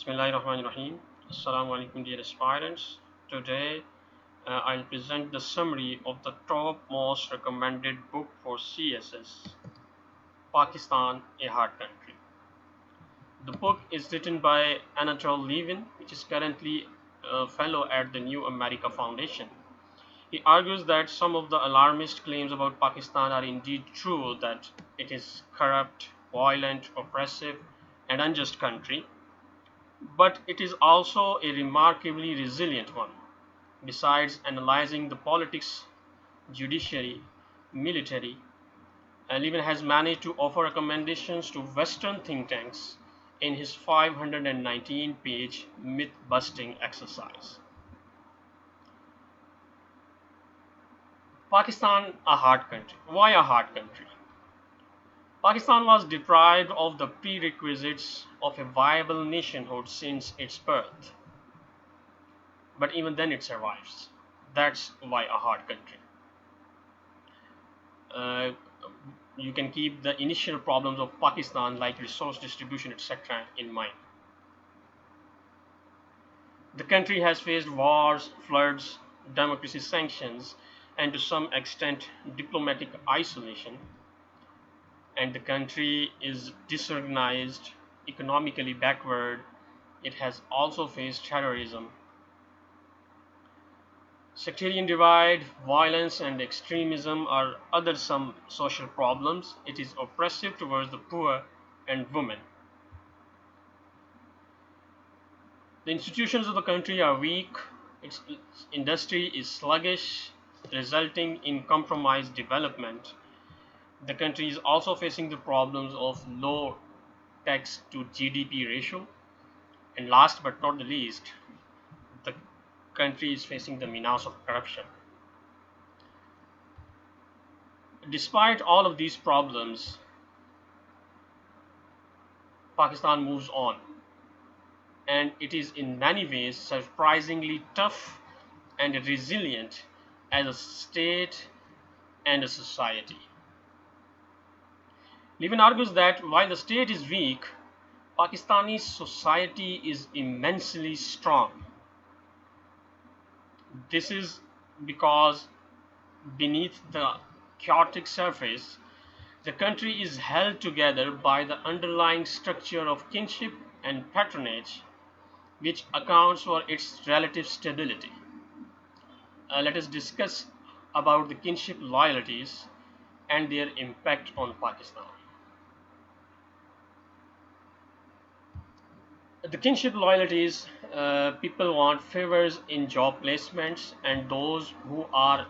Bismillahirrahmanirrahim. Assalamu alaikum, dear aspirants. Today, I'll present the summary of the top most recommended book for CSS, Pakistan, a Hard Country. The book is written by Anatole Levin, which is currently a fellow at the New America Foundation. He argues that some of the alarmist claims about Pakistan are indeed true, that it is corrupt, violent, oppressive, and unjust country, but it is also a remarkably resilient one. Besides analyzing the politics, judiciary, military, Levin has managed to offer recommendations to Western think tanks in his 519-page myth-busting exercise. Pakistan, a hard country. Why a hard country? Pakistan was deprived of the prerequisites of a viable nationhood since its birth, but even then it survives. That's why a hard country. Uh, you can keep the initial problems of Pakistan, like resource distribution, etc., in mind. The country has faced wars, floods, democracy sanctions, and to some extent diplomatic isolation. And the country is disorganized, economically backward. It has also faced terrorism, sectarian divide, violence, and extremism are other some social problems. It is oppressive towards the poor and women. The institutions of the country are weak, its industry is sluggish, resulting in compromised development. The country is also facing the problems of low tax to GDP ratio. And last but not the least, the country is facing the menace of corruption. Despite all of these problems, Pakistan moves on, and it is in many ways surprisingly tough and resilient as a state and a society. Levin argues that while the state is weak, Pakistani society is immensely strong. This is because beneath the chaotic surface, the country is held together by the underlying structure of kinship and patronage, which accounts for its relative stability. Let us discuss about the kinship loyalties and their impact on Pakistan. The kinship loyalties, people want favors in job placements, and those who are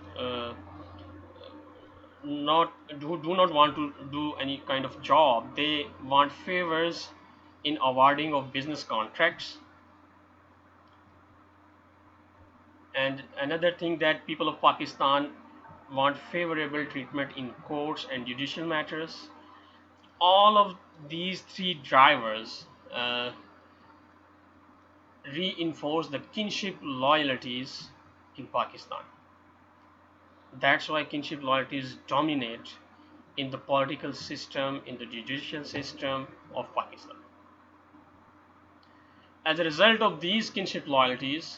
not who do not want to do any kind of job, they want favors in awarding of business contracts. And another thing, that people of Pakistan want favorable treatment in courts and judicial matters. All of these three drivers reinforce the kinship loyalties in Pakistan. That's why kinship loyalties dominate in the political system, in the judicial system of Pakistan. As a result of these kinship loyalties,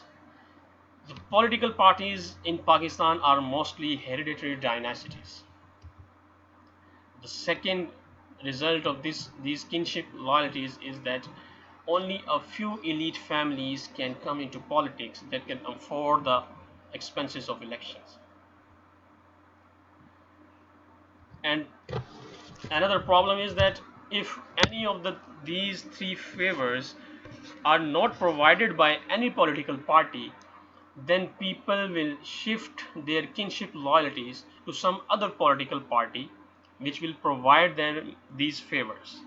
the political parties in Pakistan are mostly hereditary dynasties. The second result of these kinship loyalties is that only a few elite families can come into politics that can afford the expenses of elections. And another problem is that if any of these three favors are not provided by any political party, then people will shift their kinship loyalties to some other political party which will provide them these favors.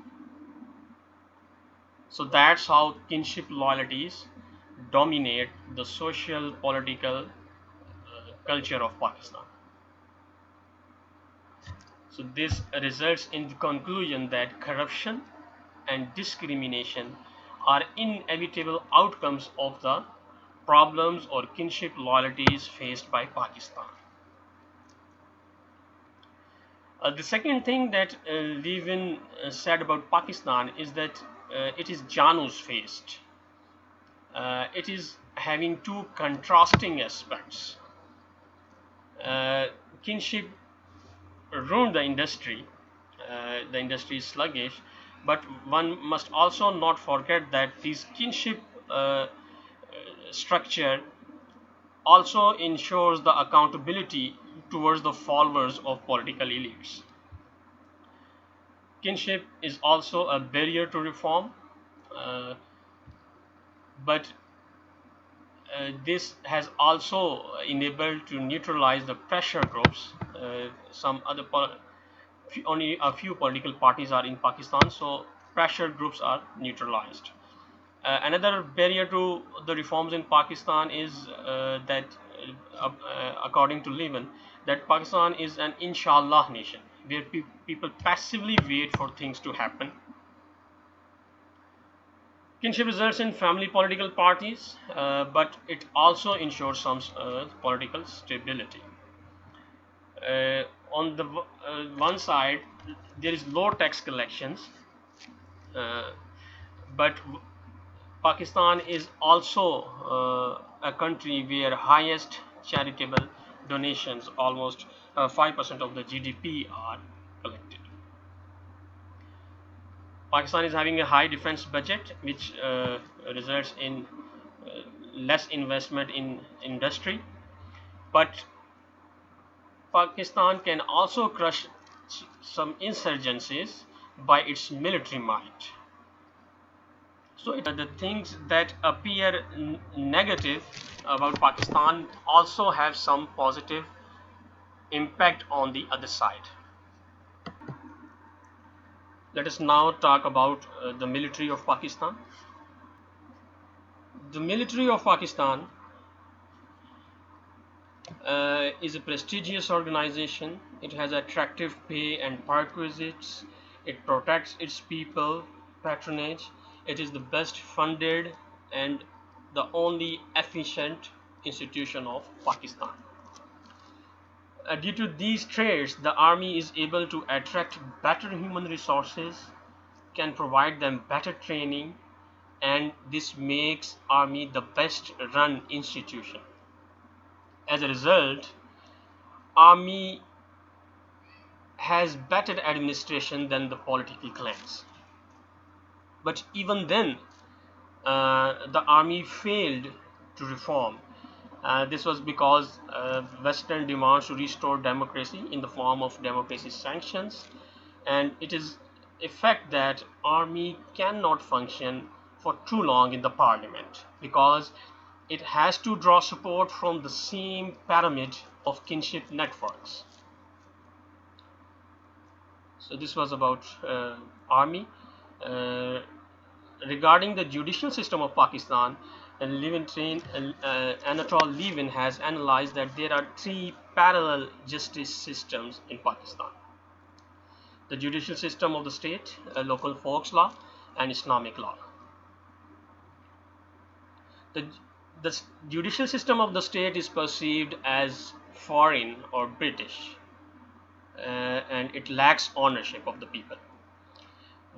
So that's how kinship loyalties dominate the social political culture of Pakistan. So this results in the conclusion that corruption and discrimination are inevitable outcomes of the problems or kinship loyalties faced by Pakistan. The second thing that Levin said about Pakistan is that it is Janus faced. It is having two contrasting aspects. Uh, Kinship ruined the industry. The industry is sluggish, but one must also not forget that this kinship structure also ensures the accountability towards the followers of political elites. Kinship is also a barrier to reform, uh, but this has also enabled to neutralize the pressure groups. Some other only a few political parties are in Pakistan, so pressure groups are neutralized. Another barrier to the reforms in Pakistan is that, according to Levin, that Pakistan is an inshallah nation where people passively wait for things to happen. Kinship results in family political parties, but it also ensures some political stability. Uh, on the one side, there is low tax collections, uh, but Pakistan is also a country where highest charitable donations, almost 5% of the GDP, are collected. Pakistan is having a high defense budget, which results in less investment in industry. But Pakistan can also crush some insurgencies by its military might. So the things that appear negative about Pakistan also have some positive impact on the other side. Let us now talk about the military of Pakistan. The military of Pakistan is a prestigious organization. It has attractive pay and perquisites. It protects its people, patronage. It is the best funded and the only efficient institution of Pakistan. Due to these traits, the army is able to attract better human resources, can provide them better training, and this makes army the best run institution. As a result, army has better administration than the political clans. But even then, the army failed to reform. This was because Western demands to restore democracy in the form of democracy sanctions, and it is a fact that army cannot function for too long in the parliament because it has to draw support from the same pyramid of kinship networks. So this was about army. Uh, Regarding the judicial system of Pakistan, Anatol Levin has analyzed that there are three parallel justice systems in Pakistan: the judicial system of the state, local folks law, and Islamic law. The, the judicial system of the state is perceived as foreign or British, and it lacks ownership of the people.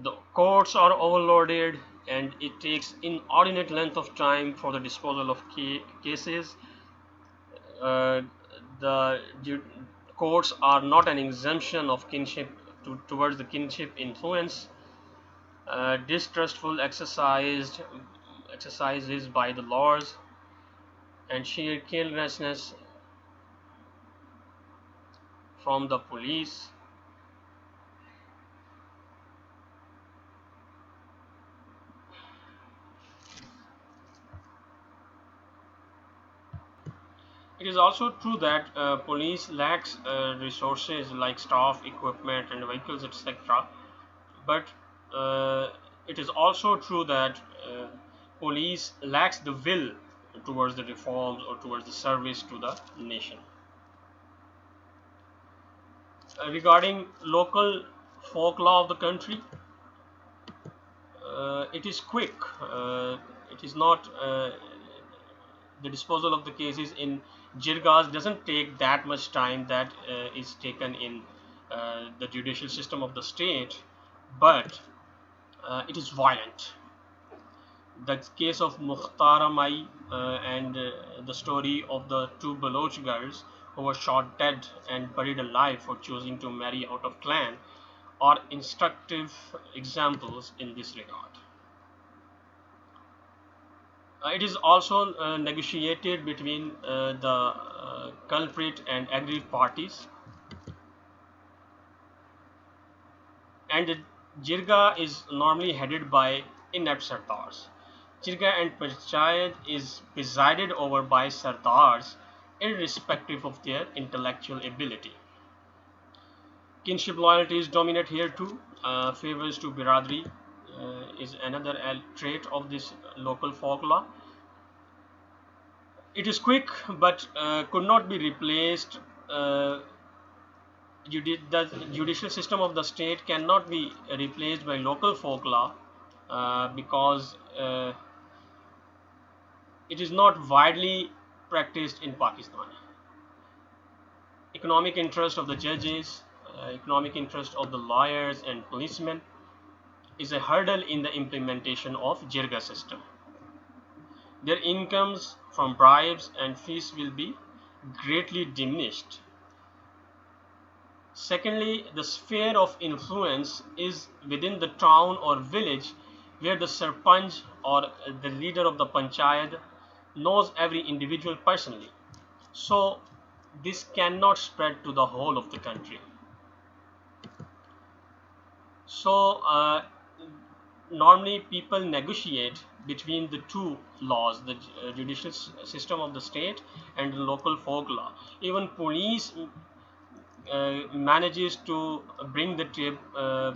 The courts are overloaded and it takes inordinate length of time for the disposal of cases. Uh, the courts are not an exemption of kinship towards the kinship influence. Distrustful exercises by the laws and sheer carelessness from the police. It is also true that police lacks resources like staff, equipment, and vehicles, etc. But it is also true that police lacks the will towards the reforms or towards the service to the nation. Regarding local folk law of the country, it is quick. It is not the disposal of the cases in jirgas doesn't take that much time that is taken in the judicial system of the state, but it is violent. The case of Mukhtar Mai and the story of the two Baloch girls who were shot dead and buried alive for choosing to marry out of clan are instructive examples in this regard. It is also negotiated between the culprit and aggrieved parties, and Jirga is normally headed by inept sardars. Jirga and Panchayat is presided over by sardars irrespective of their intellectual ability. Kinship loyalties dominate here too. Favors to Biradri is another trait of this local folklore. It is quick but could not be replaced. Uh, the judicial system of the state cannot be replaced by local folklore because it is not widely practiced in Pakistan. Economic interest of the judges, economic interest of the lawyers and policemen is a hurdle in the implementation of Jirga system. Their incomes from bribes and fees will be greatly diminished. Secondly, the sphere of influence is within the town or village where the sarpanch or the leader of the panchayat knows every individual personally. So this cannot spread to the whole of the country. So normally people negotiate between the two laws, the judicial system of the state and the local folk law. Even police manages to bring the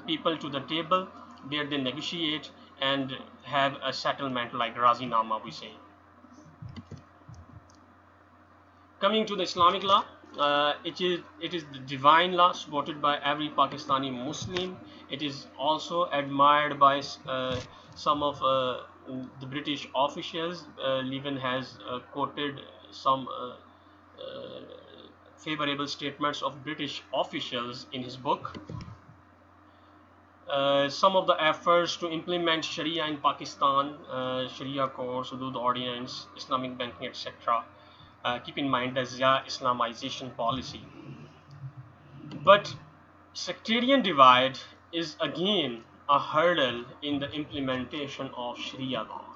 people to the table where they negotiate and have a settlement like Razinama, we say. Coming to the Islamic law, it is the divine law supported by every Pakistani Muslim. It is also admired by some of the British officials. Levin has quoted some uh, favorable statements of British officials in his book. Some of the efforts to implement Sharia in Pakistan, Sharia courts, Hudud ordinance, Islamic banking, etc. Keep in mind the Zia Islamization policy. But sectarian divide is again a hurdle in the implementation of Sharia law.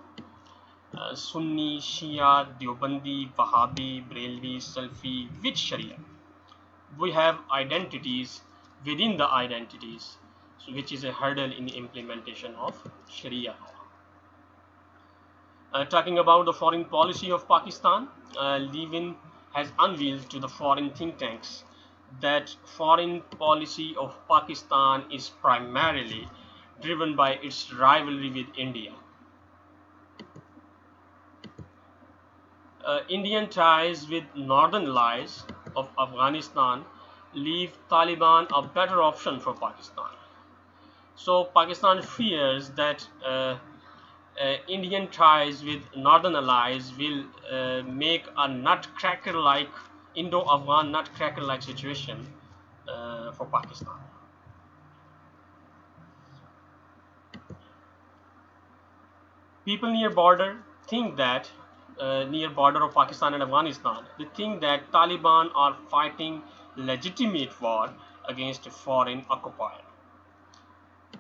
Sunni, Shia, Deobandi, Wahhabi, Brelvi, Salfi, which Sharia? We have identities within the identities, so which is a hurdle in the implementation of Sharia law. Talking about the foreign policy of Pakistan, Levin has unveiled to the foreign think tanks that foreign policy of Pakistan is primarily driven by its rivalry with India. Indian ties with northern allies of Afghanistan leave Taliban a better option for Pakistan. So Pakistan fears that Indian ties with northern allies will make a nutcracker-like Indo-Afghan nutcracker-like situation for Pakistan. People near border think that near border of Pakistan and Afghanistan, they think that Taliban are fighting legitimate war against a foreign occupier.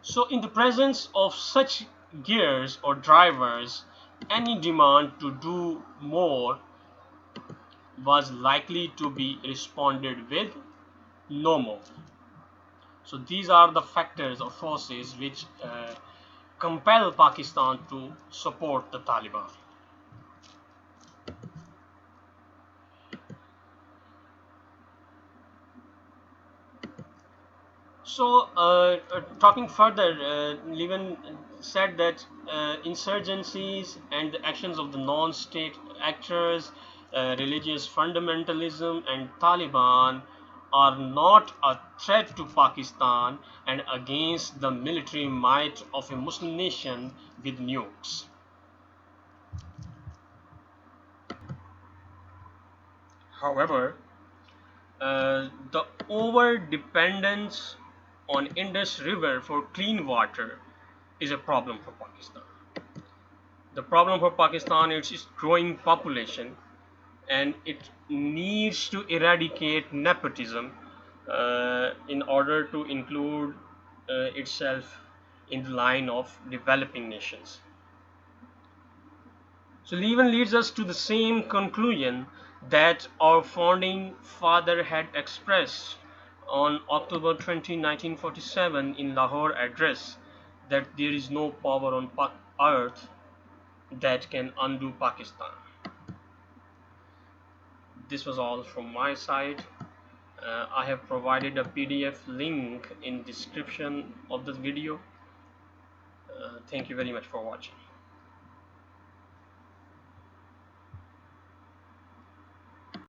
So in the presence of such gears or drivers, any demand to do more was likely to be responded with no more. So these are the factors or forces which compel Pakistan to support the Taliban. So, talking further, Levin said that insurgencies and the actions of the non-state actors, religious fundamentalism, and Taliban are not a threat to Pakistan and against the military might of a Muslim nation with nukes. However, the over dependence on Indus River for clean water is a problem for Pakistan. The problem for Pakistan is its growing population, and it needs to eradicate nepotism in order to include itself in the line of developing nations. So even leads us to the same conclusion that our founding father had expressed on October 20, 1947 in Lahore address, that there is no power on earth that can undo Pakistan. This was all from my side. I have provided a PDF link in description of this video. Thank you very much for watching.